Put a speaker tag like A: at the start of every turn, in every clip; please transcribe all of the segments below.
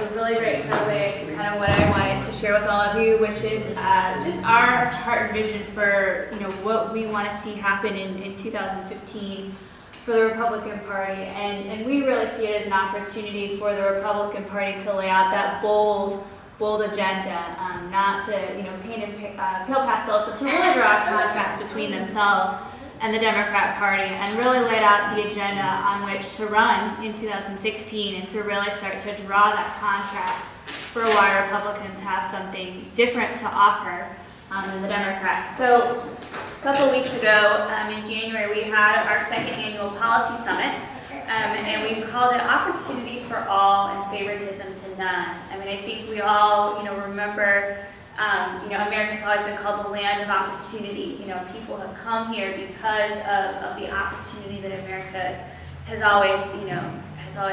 A: A really great segue to kind of what I wanted to share with all of you, which is just our heart and vision for what we want to see happen in 2015 for the Republican Party, and we really see it as an opportunity for the Republican Party to lay out that bold agenda, not to paint in pale pastels, but to really draw a contrast between themselves and the Democrat Party, and really laid out the agenda on which to run in 2016, and to really start to draw that contrast for why Republicans have something different to offer than the Democrats. So a couple of weeks ago, in January, we had our second annual policy summit, and we called it Opportunity for All and Favoritism to None. I mean, I think we all remember America's always been called the land of opportunity. People have come here because of the opportunity that America has always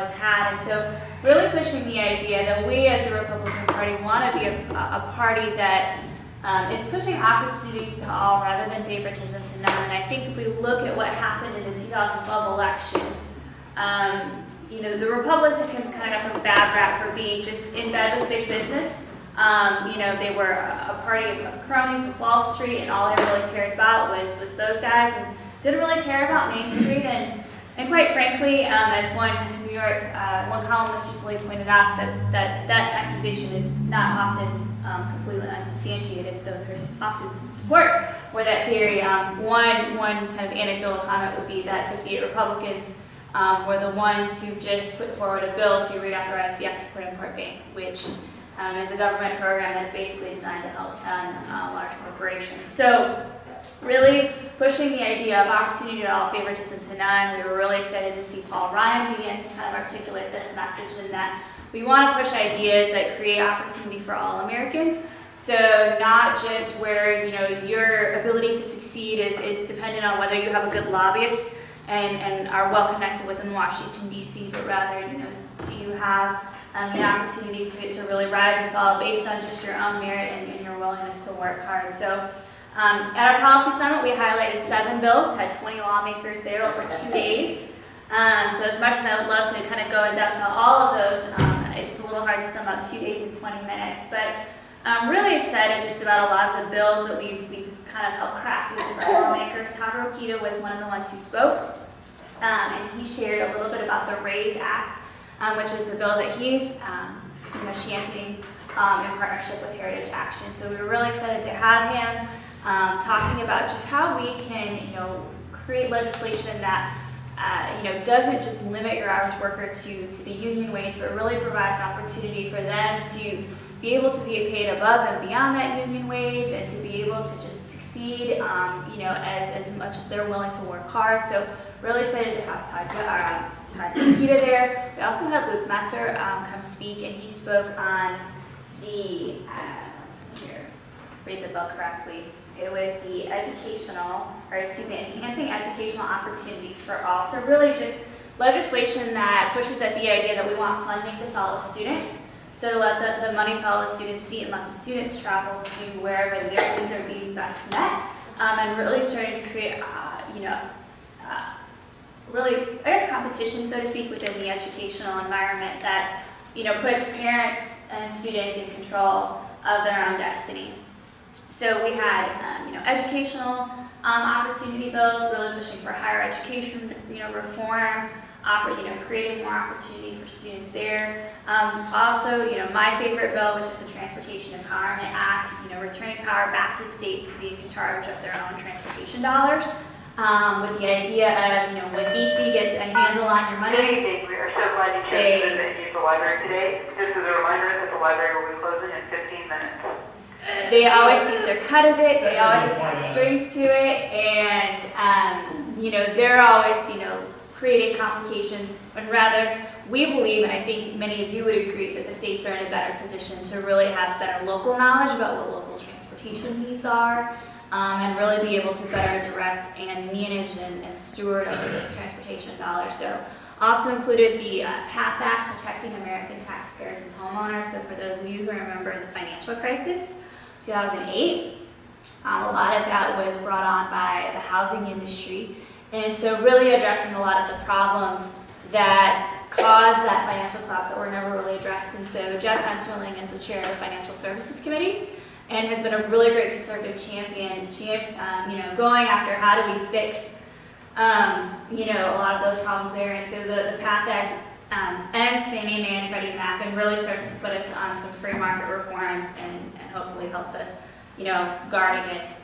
A: had. And so really pushing the idea that we as the Republican Party want to be a party that is pushing opportunity to all rather than favoritism to none. And I think if we look at what happened in the 2012 elections, the Republicans kind of have a bad rap for being just in bed with big business. They were a party of cronies with Wall Street, and all they really cared about was those guys, and didn't really care about Main Street. And quite frankly, as one New York one columnist recently pointed out, that accusation is not often completely unsubstantiated. So there's often some support for that theory. One kind of anecdotal comment would be that 58 Republicans were the ones who just put forward a bill to reauthorize the Export-Import Bank, which is a government program that's basically designed to help 10 large corporations. So really pushing the idea of opportunity to all, favoritism to none. We were really excited to see Paul Ryan begin to kind of articulate this message, and that we want to push ideas that create opportunity for all Americans. So not just where your ability to succeed is dependent on whether you have a good lobbyist and are well connected within Washington, D.C., but rather do you have the opportunity to really rise and fall based on just your own merit and your willingness to work hard. So at our policy summit, we highlighted 7 bills, had 20 lawmakers there over 2 days. So as much as I would love to kind of go in depth on all of those, it's a little hard to sum up 2 days in 20 minutes. But I'm really excited just about a lot of the bills that we've kind of helped craft with different lawmakers. Todd Rokita was one of the ones who spoke, and he shared a little bit about the RAISE Act, which is the bill that he's championing in partnership with Heritage Action. So we were really excited to have him talking about just how we can create legislation that doesn't just limit your average worker to the union wage, but really provides opportunity for them to be able to be paid above and beyond that union wage, and to be able to just succeed as much as they're willing to work hard. So really excited to have Todd Rokita there. We also had Luke Messer come speak, and he spoke on the, read the bill correctly, it was the enhancing educational opportunities for all. So really just legislation that pushes at the idea that we want funding to follow students. So let the money follow the students' feet, and let the students travel to wherever their needs are being best met. And really starting to create, really, competition, so to speak, within the educational environment that, puts parents and students in control of their own destiny. So we had, educational opportunity bills, really pushing for higher education, reform, creating more opportunity for students there. Also, my favorite bill, which is the Transportation Empowerment Act, returning power back to the states to be in charge of their own transportation dollars. With the idea of, when DC gets a handle on your money.
B: Good evening. We are so glad you chose to visit the library today. This is a reminder that the library will be closing in 15 minutes.
A: They always take their cut of it. They always attach strings to it, and they're always creating complications. When rather we believe, and I think many of you would agree, that the states are in a better position to really have better local knowledge about what local transportation needs are. And really be able to better direct and manage and steward over those transportation dollars. So also included the PATH Act, Protecting American Taxpayers and Homeowners. So for those of you who remember the financial crisis, 2008, a lot of that was brought on by the housing industry. And so really addressing a lot of the problems that caused that financial collapse that were never really addressed. And so Jeff Hunterling is the chair of the Financial Services Committee and has been a really great conservative champion, going after how do we fix, a lot of those problems there. And so the PATH Act ends Fannie Mae and Freddie Mac and really starts to put us on some free market reforms and hopefully helps us, guard against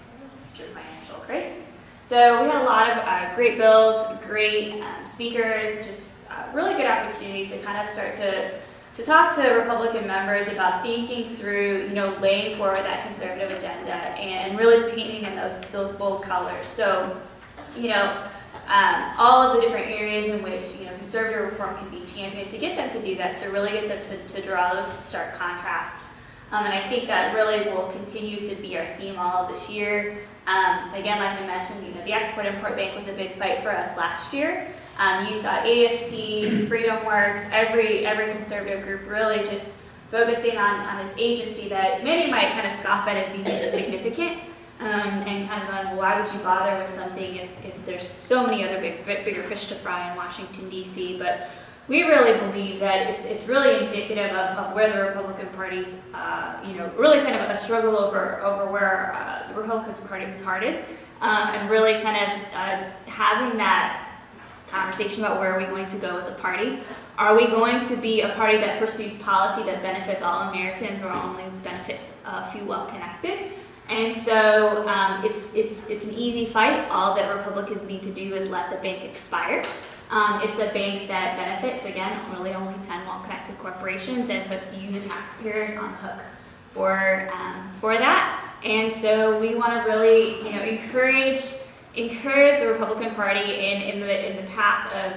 A: future financial crises. So we had a lot of great bills, great speakers, just a really good opportunity to kind of start to talk to Republican members about thinking through, laying forward that conservative agenda and really painting in those bold colors. So, all of the different areas in which, conservative reform can be championed, to get them to do that, to really get them to draw those stark contrasts. And I think that really will continue to be our theme all of this year. Again, like I mentioned, the Export-Import Bank was a big fight for us last year. You saw AFP, FreedomWorks, every conservative group really just focusing on this agency that many might kind of scoff at as being insignificant, and kind of going, well, why would you bother with something if there's so many other bigger fish to fry in Washington, D.C., but we really believe that it's really indicative of where the Republican Party's, really kind of a struggle over where the Republican Party's heart is, and really kind of having that conversation about where are we going to go as a party. Are we going to be a party that pursues policy that benefits all Americans or only benefits a few well-connected? And so it's an easy fight. All that Republicans need to do is let the bank expire. It's a bank that benefits, again, really only 10 well-connected corporations and puts you, the taxpayers, on hook for that. And so we want to really, encourage the Republican Party in the path of,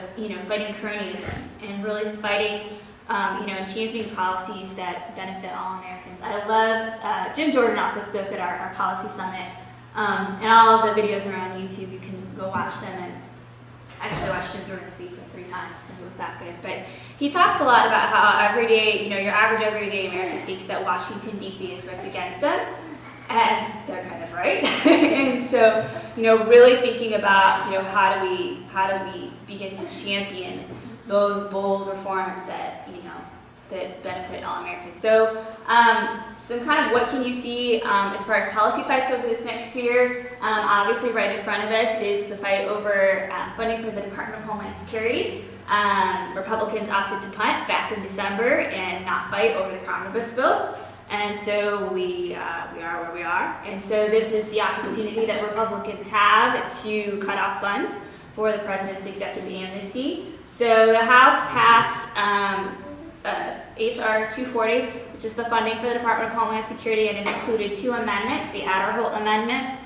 A: fighting cronyism and really fighting, and championing policies that benefit all Americans. I love, Jim Jordan also spoke at our policy summit, and all of the videos are on YouTube. You can go watch them, and actually watched Jim Jordan speak like 3 times because it was that good. But he talks a lot about how every day, your average everyday American thinks that Washington, D.C. is ripped against them. And they're kind of right. And so, really thinking about, how do we begin to champion those bold reforms that, that benefit all Americans. So, some kind of what can you see as far as policy fights over this next year? Obviously, right in front of us is the fight over funding for the Department of Homeland Security. Republicans opted to punt back in December and not fight over the omnibus bill. And so we are where we are. And so this is the opportunity that Republicans have to cut off funds for the president's executive amnesty. So the House passed H.R. 240, which is the funding for the Department of Homeland Security, and it included 2 amendments, the Adderholt Amendment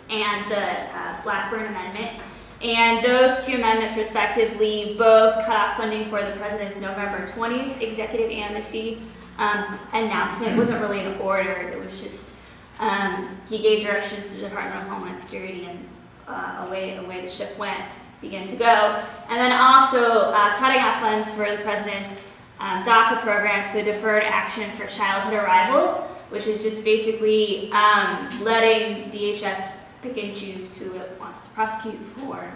A: and the Blackburn Amendment. And those 2 amendments, respectively, both cut off funding for the president's November 20th executive amnesty announcement. It wasn't really an order. It was just he gave directions to the Department of Homeland Security, and away the ship went, began to go. And then also cutting off funds for the president's DACA program, so Deferred Action for Childhood Arrivals, which is just basically letting DHS pick and choose who it wants to prosecute for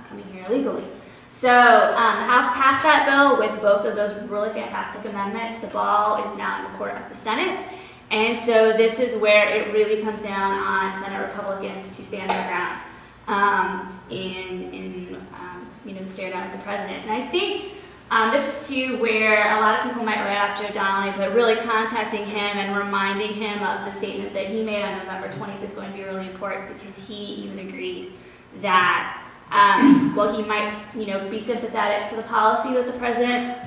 A: coming here illegally. So the House passed that bill with both of those really fantastic amendments. The ball is now in the court of the Senate. And so this is where it really comes down on Senate Republicans to stand their ground in the stare down of the president. And I think this is too where a lot of people might write off Joe Donnelly, but really contacting him and reminding him of the statement that he made on November 20th is going to be really important, because he even agreed that while he might, be sympathetic to the policy that the president,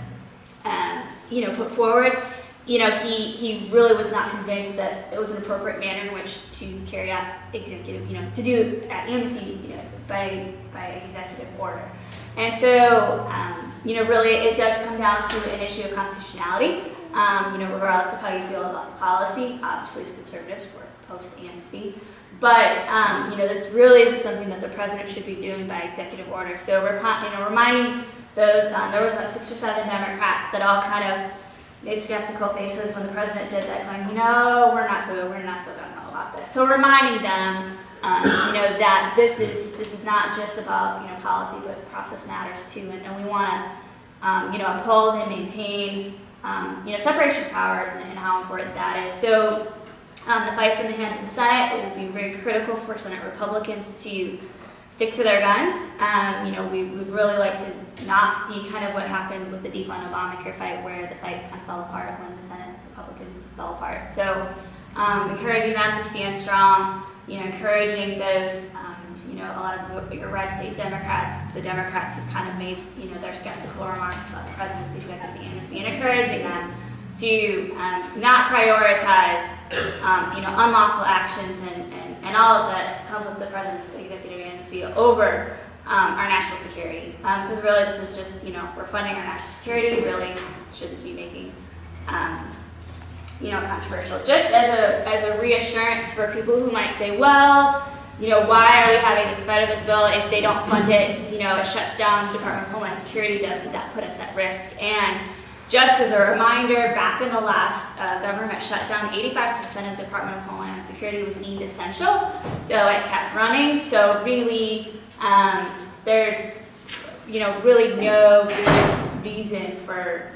A: put forward, he really was not convinced that it was an appropriate manner in which to carry out executive, to do amnesty, by executive order. And so, really it does come down to an issue of constitutionality, regardless of how you feel about the policy. Obviously, as conservatives, we're post-amnesty. But, this really isn't something that the president should be doing by executive order. So we're, reminding those, there was about 6 or 7 Democrats that all kind of made skeptical faces when the president did that, going, we're not so going to know about this. So reminding them, that this is not just about, policy, but process matters too. And we want uphold and maintain, separation of powers and how important that is. So the fight's in the hands of the Senate. It will be very critical for Senate Republicans to stick to their guns. We would really like to not see kind of what happened with the defund Obamacare fight, where the fight kind of fell apart when the Senate Republicans fell apart. So encouraging them to stand strong, encouraging those, a lot of your red state Democrats, the Democrats who kind of made, their skeptical remarks about the president's executive amnesty, and encouraging them to not prioritize, unlawful actions and all of that comes with the president's executive amnesty over our national security. Because really this is just, we're funding our national security, really shouldn't be making, controversial. Just as a reassurance for people who might say, well, why are we having this fight of this bill if they don't fund it, it shuts down the Department of Homeland Security, doesn't that put us at risk? And just as a reminder, back in the last government shutdown, 85% of Department of Homeland Security was deemed essential, so it kept running. So really, there's, really no good reason for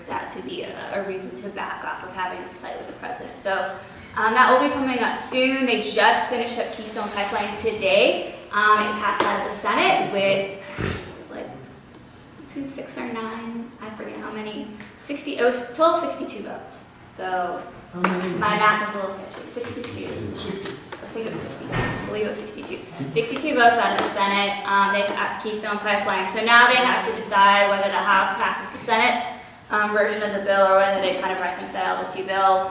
A: that to be a reason to back off of having this fight with the president. So that will be coming up soon. They just finished up Keystone Pipeline today. It passed out of the Senate with between 6 or 9, I forget how many, it was total 62 votes. So my math is a little sketchy. 62. I think it was 62. I believe it was 62. 62 votes out of the Senate. They passed Keystone Pipeline. So now they have to decide whether the House passes the Senate version of the bill or whether they kind of reconcile the two bills.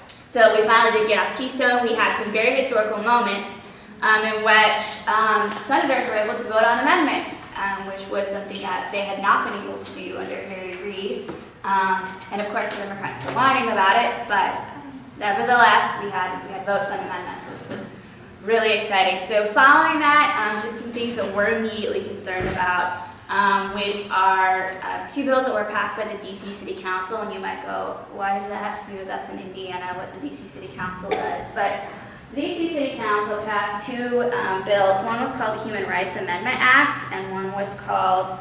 A: So we finally did get off Keystone. We had some very historical moments in which senators were able to vote on amendments, which was something that they had not been able to do under Harry Reid. And of course, the Democrats were whining about it, but nevertheless, we had votes on amendments, which was really exciting. So following that, just some things that we're immediately concerned about, which are two bills that were passed by the DC City Council. And you might go, why does that have to do with us in Indiana, what the DC City Council does? But the DC City Council passed two bills. One was called the Human Rights Amendment Act, and one was called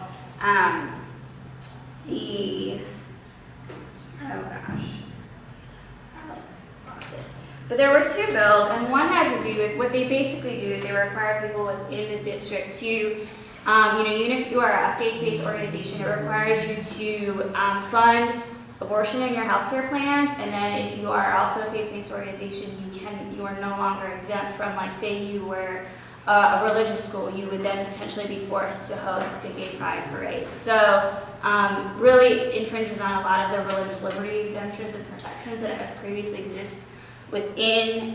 A: But there were two bills, and one had to do with what they basically do is they require people within the district to, even if you are a faith-based organization, it requires you to fund abortion in your healthcare plans, and then if you are also a faith-based organization, you are no longer exempt from, like, say you were a religious school, you would then potentially be forced to host the gay pride parade. So really infringes on a lot of the religious liberty exemptions and protections that have previously existed within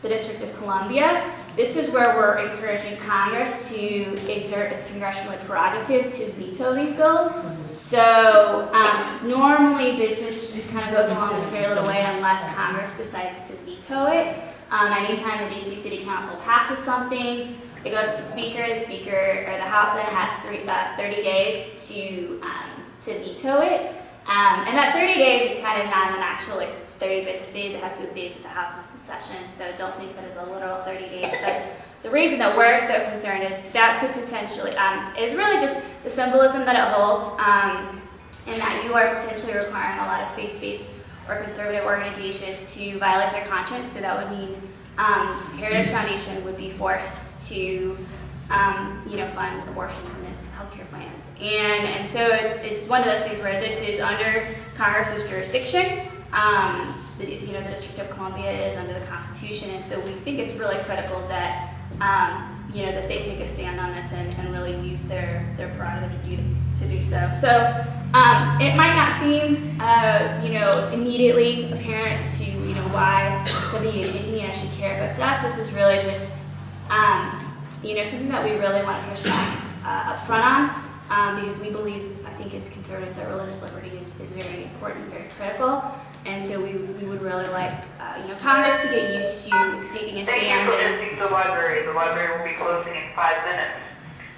A: the District of Columbia. This is where we're encouraging Congress to exert its congressional prerogative to veto these bills. So normally business just kind of goes along its merry little way unless Congress decides to veto it. Anytime the DC City Council passes something, it goes to the Speaker or the House then has 30 days to veto it. And that 30 days is kind of not an actual 30 business days. It has to be the days that the House is in session, so don't think that it's a literal 30 days. But the reason that we're so concerned is that could potentially, is really just the symbolism that it holds, and that you are potentially requiring a lot of faith-based or conservative organizations to violate their conscience. So that would mean Heritage Foundation would be forced to, fund abortions in its healthcare plans. And so it's one of those things where this is under Congress's jurisdiction. The District of Columbia is under the Constitution, and so we think it's really critical that that they take a stand on this and really use their prerogative to do so. So it might not seem immediately apparent to why somebody in Indiana should care, but to us this is really just something that we really want to push back up front on, because we believe, I think as conservatives, that religious liberty is very important, very critical. And so we would really like, Congress to get used to taking a stand.
B: Thank you for visiting the library. The library will be closing in 5 minutes.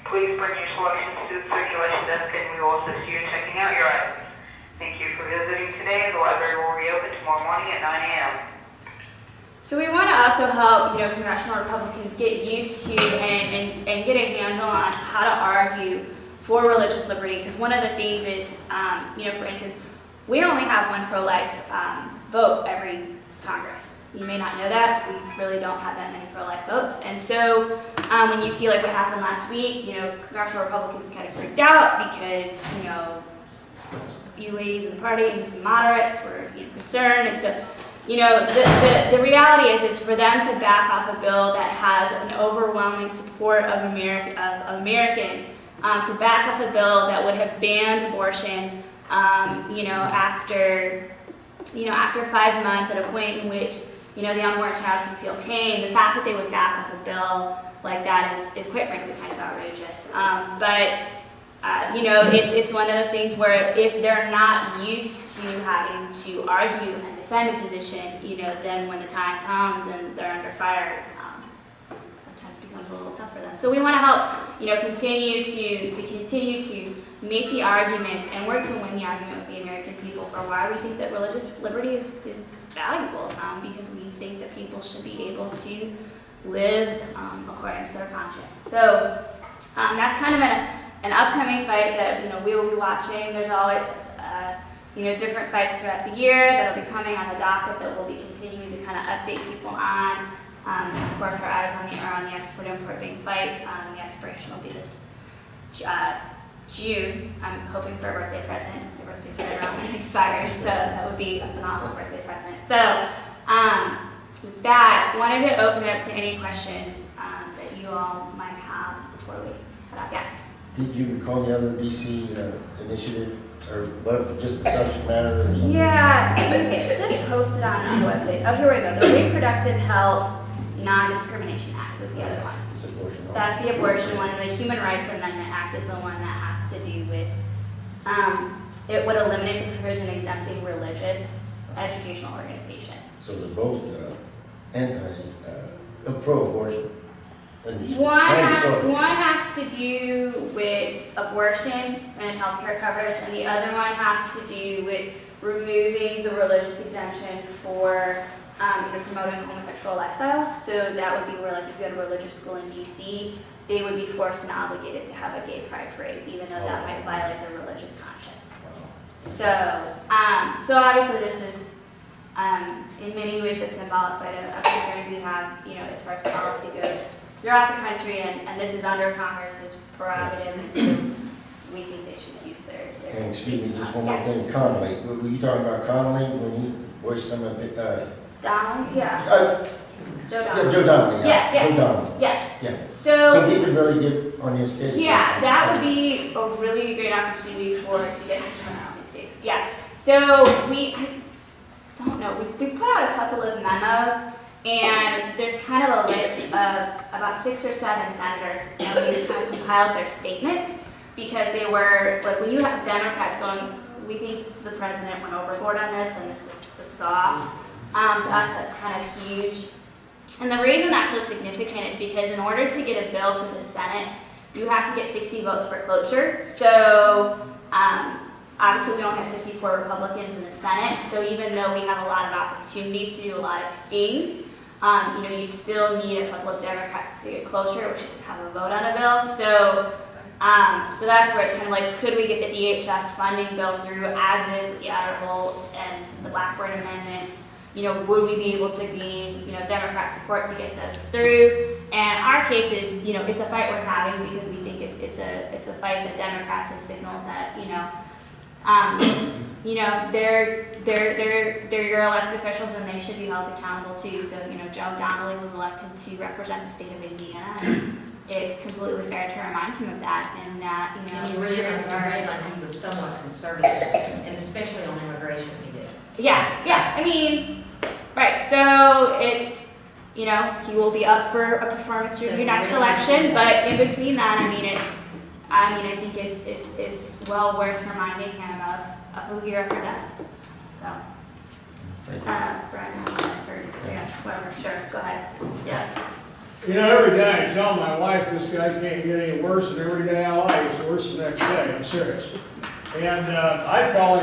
B: Please bring your selections to the circulation desk and we will assist you in checking out your items. Thank you for visiting today. The library will reopen tomorrow morning at 9 a.m.
A: So we want to also help, congressional Republicans get used to and get a handle on how to argue for religious liberty, because one of the things is, for instance, we only have one pro-life vote every Congress. You may not know that. We really don't have that many pro-life votes. And so when you see like what happened last week, congressional Republicans kind of freaked out because, a few ladies in the party and some moderates were concerned. And so, the reality is for them to back off a bill that has an overwhelming support of Americans, to back off a bill that would have banned abortion, after 5 months, at a point in which, the unborn child can feel pain, the fact that they would back off a bill like that is quite frankly kind of outrageous. It's one of those things where if they're not used to having to argue and defend a position, then when the time comes and they're under fire, sometimes it becomes a little tough for them. So we want to help, continue to make the arguments and work to win the argument with the American people for why we think that religious liberty is valuable, because we think that people should be able to live according to their conscience. So that's kind of an upcoming fight that we will be watching. There's always different fights throughout the year that will be coming on the docket that we'll be continuing to kind of update people on. Of course, our eyes are on the export-import bank fight. The expiration will be this June. I'm hoping for a birthday present. My birthday's right around when it expires, so that would be a phenomenal birthday present. So with that, wanted to open it up to any questions that you all might have before we head out. Yes?
C: Did you recall the other BC initiative, or what, just the subject matter or something?
A: Yeah, it just posted on the website. Oh, here we go. The Reproductive Health Non-Discrimination Act was the other one.
C: It's abortion.
A: That's the abortion one, and the Human Rights Amendment Act is the one that has to do with, it would eliminate the provision exempting religious educational organizations.
C: So they're both pro-abortion.
A: One has to do with abortion and healthcare coverage, and the other one has to do with removing the religious exemption for promoting homosexual lifestyles. So that would be where, like, if you had a religious school in DC, they would be forced and obligated to have a gay pride parade, even though that might violate their religious conscience. So, so obviously this is, in many ways, a symbolic fight of concerns we have, as far as policy goes throughout the country, and this is under Congress's prerogative, and we think they should use their
C: And excuse me, just one more
A: Yes.
C: thing, Connolly. Were you talking about Connolly when you voiced some of it?
A: Donnelly? Yeah. Joe
C: Yeah,
A: Donnelly.
C: Joe Donnelly.
A: Yeah.
C: Joe Donnelly.
A: Yes.
C: Yeah.
A: So
C: he could really get on his case.
A: yeah, that would be a really great opportunity to get action on these things. Yeah. So I don't know, we put out a couple of memos, and there's kind of a list of about 6 or 7 senators, and we kind of compiled their statements, because they were, like, when you have Democrats going, we think the president went overboard on this, and this is off. To us, that's kind of huge. And the reason that's so significant is because in order to get a bill through the Senate, you have to get 60 votes for cloture. So obviously we only have 54 Republicans in the Senate, so even though we have a lot of opportunities to do a lot of things, you still need a couple of Democrats to get cloture, which is to have a vote on a bill. So that's where it's kind of like, could we get the DHS funding bill through as is with the Outer Bowl and the Blackburn amendments? Would we be able to gain, Democrat support to get those through? And our case is, it's a fight we're having because we think it's a fight that Democrats have signaled that, they're your elected officials and they should be held accountable too. So, Joe Donnelly was elected to represent the state of Indiana, and it's completely fair to remind him of that, and that,
D: And the original guideline, he was somewhat conservative, and especially on immigration, he did.
A: Yeah. I mean, right. So it's, he will be up for a performance review next election, but in between that, I think it's well worth reminding him of who he represents. So, Brian, whatever. Sure, go ahead. Yes.
E: Every day I tell my wife this guy can't get any worse, and every day I lie, it's worse the next day. I'm serious. And I call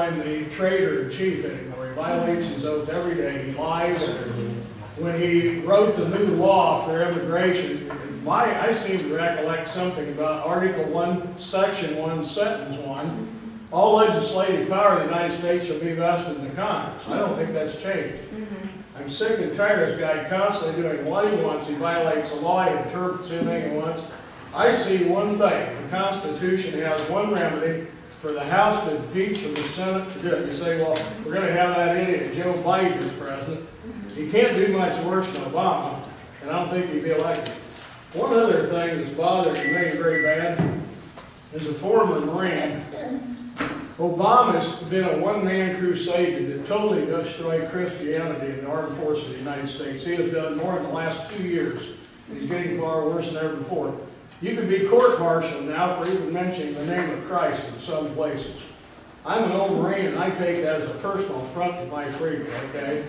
E: him the traitor in chief anymore. He violates his oath every day. He lies. When he wrote the new law for immigration, I seem to recollect something about Article 1, Section 1, Sentence 1. All legislative power of the United States shall be vested in the Congress. I don't think that's changed. I'm sick and tired of this guy constantly doing what he wants. He violates the law, he interprets anything he wants. I see one thing. The Constitution has one remedy for the House to impeach and the Senate to do it. You say, well, we're going to have that idiot Joe Biden as president. He can't do much worse than Obama, and I don't think he'd be elected. One other thing that's bothering me very bad is a former Marine. Obama's been a one-man crusade to totally destroy Christianity in the armed forces of the United States. He has done more in the last 2 years. He's getting far worse than ever before. You can be court-martialed now for even mentioning the name of Christ in some places. I'm an old Marine, and I take that as a personal affront to my freedom, okay?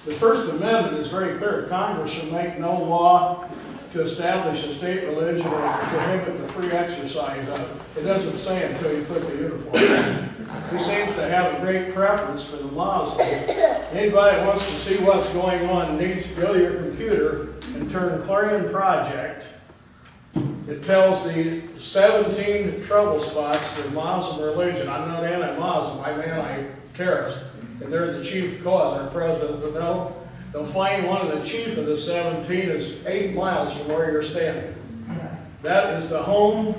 E: The First Amendment is very clear. Congress shall make no law to establish a state religion or prohibit the free exercise of it. It doesn't say until you put the uniform on. He seems to have a great preference for the Muslims. Anybody that wants to see what's going on needs to go to your computer and turn Clarion Project. It tells the 17 trouble spots for Muslim religion. I'm not anti-Muslim, I'm anti-terrorist. And they're the chief cause. Our president would know. They'll find one of the chief of the 17 is 8 miles from where you're standing. That is the home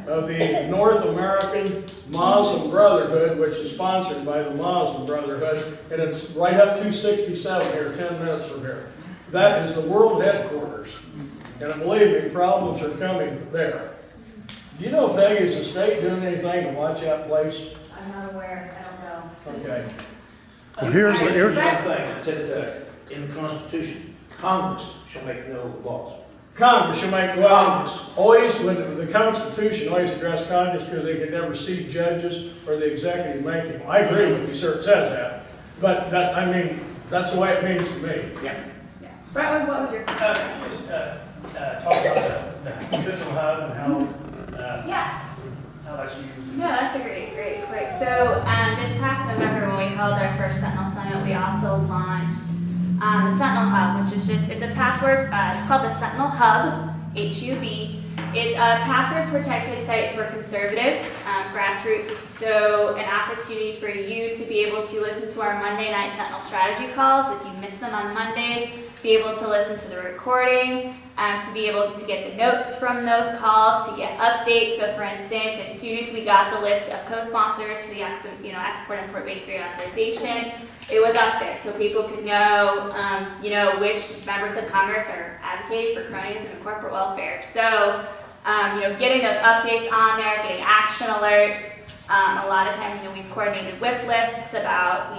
E: of the North American Muslim Brotherhood, which is sponsored by the Muslim Brotherhood, and it's right up 267 here, 10 minutes from here. That is the world headquarters. And believe me, problems are coming from there. Do you know, Peggy, is the state doing anything to watch that place?
D: I'm not aware, I don't know.
E: Okay.
F: Well, here's one thing, it said in the Constitution, Congress shall make no laws.
E: Congress should make, well, always, when the Constitution always addressed Congress because they could never see judges or the executive making. I agree with you, sir, it says that. But that, I mean, that's the way it means to me.
F: Yeah.
A: Brett, what was your?
G: Just talk about the Sentinel hub and how that's used.
A: No, that's a great point. So this past November when we held our first Sentinel Summit, we also launched the Sentinel Hub, which is it's a password, it's called the Sentinel Hub, HUB. It's a password protected site for conservatives, grassroots, so an opportunity for you to be able to listen to our Monday night Sentinel strategy calls if you miss them on Mondays, be able to listen to the recording, to be able to get the notes from those calls, to get updates. So for instance, as soon as we got the list of co-sponsors for the Export-Import Bakery Authorization, it was up there so people could know, which members of Congress are advocating for cronyism and corporate welfare. So, getting those updates on there, getting action alerts. A lot of times, we've coordinated whip lists about,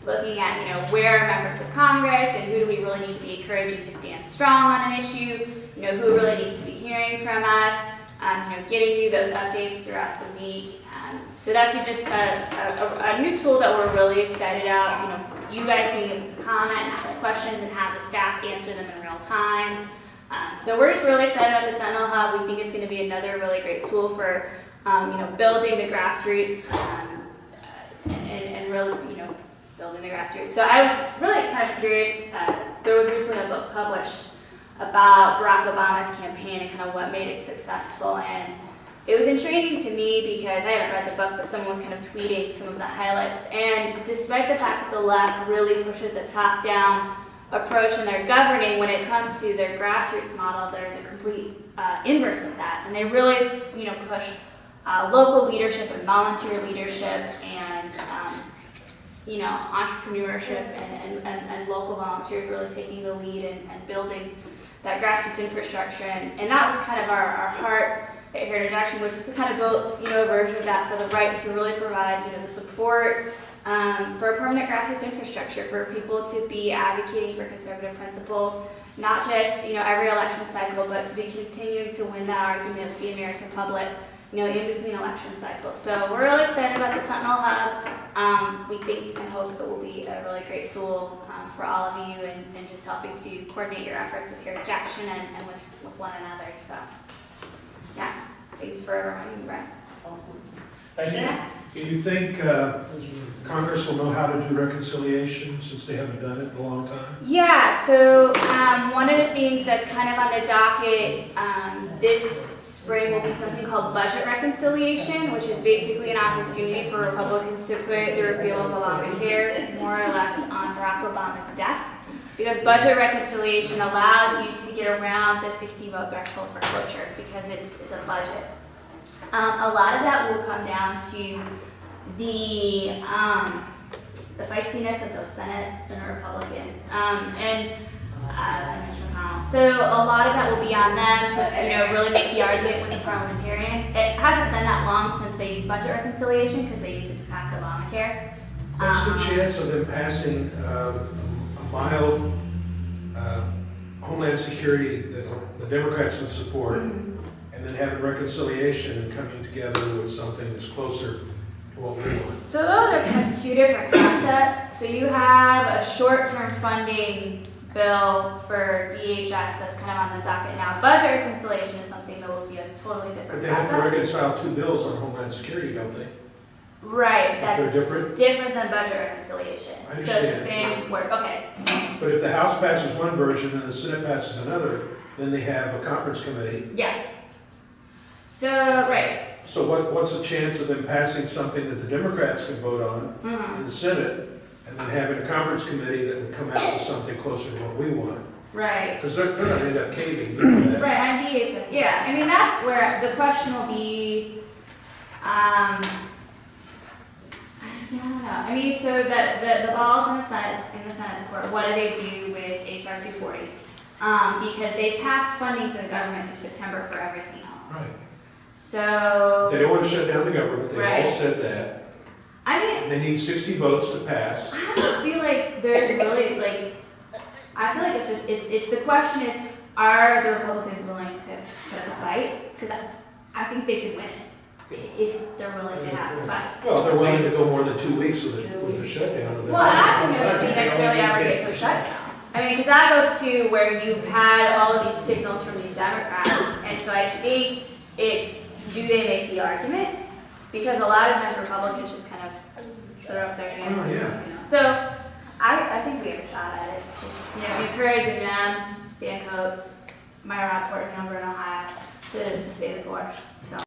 A: looking at, where are members of Congress and who do we really need to be encouraging to stand strong on an issue, who really needs to be hearing from us, getting you those updates throughout the week. So that's been just a new tool that we're really excited about. You guys being able to comment and ask questions and have the staff answer them in real time. So we're just really excited about the Sentinel Hub. We think it's going to be another really great tool for, building the grassroots and really, building the grassroots. So I was really kind of curious. There was recently a book published about Barack Obama's campaign and kind of what made it successful. And it was intriguing to me because I haven't read the book, but someone was kind of tweeting some of the highlights. And despite the fact that the left really pushes a top-down approach in their governing, when it comes to their grassroots model, they're the complete inverse of that. And they really, push local leadership and volunteer leadership and, entrepreneurship and local volunteers really taking the lead and building that grassroots infrastructure. And that was kind of our heart at Heritage Action, which is to kind of build, a version of that for the right to really provide, the support for a permanent grassroots infrastructure for people to be advocating for conservative principles, not just, every election cycle, but to be continuing to win that argument with the American public, in between election cycles. So we're really excited about the Sentinel Hub. We think and hope it will be a really great tool for all of you and just helping to coordinate your efforts with Heritage Action and with one another. So, yeah, thanks for reminding me, Brett.
G: Thank you.
A: Yeah.
H: Do you think Congress will know how to do reconciliation since they haven't done it in a long time?
A: Yeah, so One of the things that's kind of on the docket this spring will be something called budget reconciliation, which is basically an opportunity for Republicans to put the repeal of Obamacare more or less on Barack Obama's desk. Because budget reconciliation allows you to get around the 60 vote threshold for cloture because it's a budget. A lot of that will come down to the feistiness of those Senate Republicans and Mitch McConnell. So a lot of that will be on them to really make the argument with the parliamentarian. It hasn't been that long since they used budget reconciliation because they used it to pass Obamacare.
H: What's the chance of them passing a mild Homeland Security that the Democrats would support, and then having reconciliation and coming together with something that's closer to what we want?
A: So those are kind of two different concepts. So you have a short-term funding bill for DHS that's kind of on the docket now. Budget reconciliation is something that will be a totally different
H: But they have to
A: process.
H: reconcile two bills on Homeland Security, don't they?
A: Right,
H: If
A: that's
H: they're different?
A: different than budget reconciliation.
H: I
A: So it's the
H: understand.
A: same word, okay.
H: But if the House passes one version and the Senate passes another, then they have a conference committee.
A: Yeah. So, right.
H: So what's the chance of them passing something that the Democrats can vote on
A: Mhm.
H: in the Senate, and then having a conference committee that would come out with something closer to what we want?
A: Right.
H: Because they're going to end up caving, you know that.
A: Right, on DHS, yeah. I mean, that's where the question will be, I don't know. I mean, so the ball's in the Senate's court. What do they do with HR 240? Because they passed funding for the government through September for everything else.
H: Right.
A: So,
H: They don't want to shut down the government, they've
A: Right.
H: all said that.
A: I mean,
H: And they need 60 votes to pass.
A: I don't feel like there's really, I feel like it's the question is, are the Republicans willing to put up a fight? Because I think they could win it if they're willing to have a fight.
H: Well, they're willing to go more than 2 weeks with the shutdown.
A: Well, I don't think necessarily ever get to a shutdown. I mean, because that goes to where you've had all of these signals from these Democrats, and so I think it's, do they make the argument? Because a lot of times Republicans just kind of throw up their hands.
H: Oh, yeah.
A: So I think we have a shot at it. It's just, encouraging them, Dan Coates, Myra Rapport, number in Ohio, to stay the course. So.